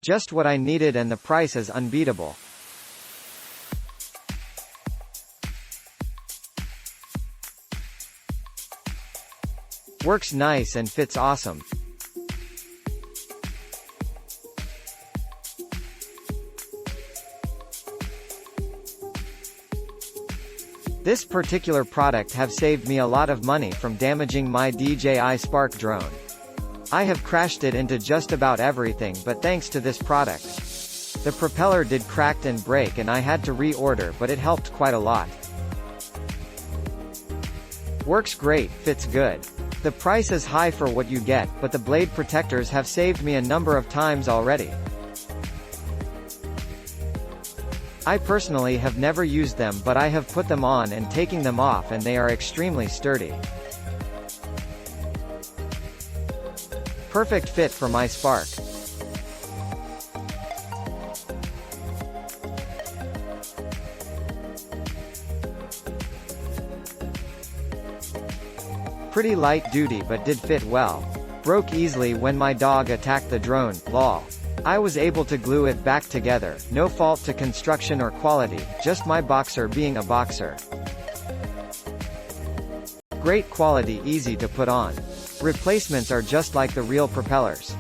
Just what I needed, and the price is unbeatable. Works nice and fits awesome. This particular product have saved me a lot of money from damaging my DJI Spark drone. I have crashed it into just about everything, but thanks to this product. The propeller did cracked and break and I had to reorder, but it helped quite a lot. Works great, fits good. The price is high for what you get, but the blade protectors have saved me a number of times already. I personally have never used them, but I have put them on and taking them off, and they are extremely sturdy. Perfect fit for my Spark. Pretty light duty but did fit well. Broke easily when my dog attacked the drone, lol. I was able to glue it back together, no fault to construction or quality, just my boxer being a boxer. Great quality, easy to put on. Replacements are just like the real propellers.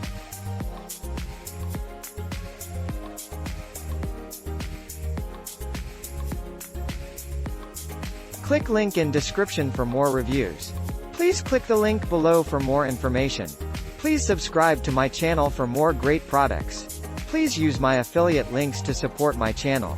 Click link in description for more reviews. Please click the link below for more information. Please subscribe to my channel for more great products. Please use my affiliate links to support my channel.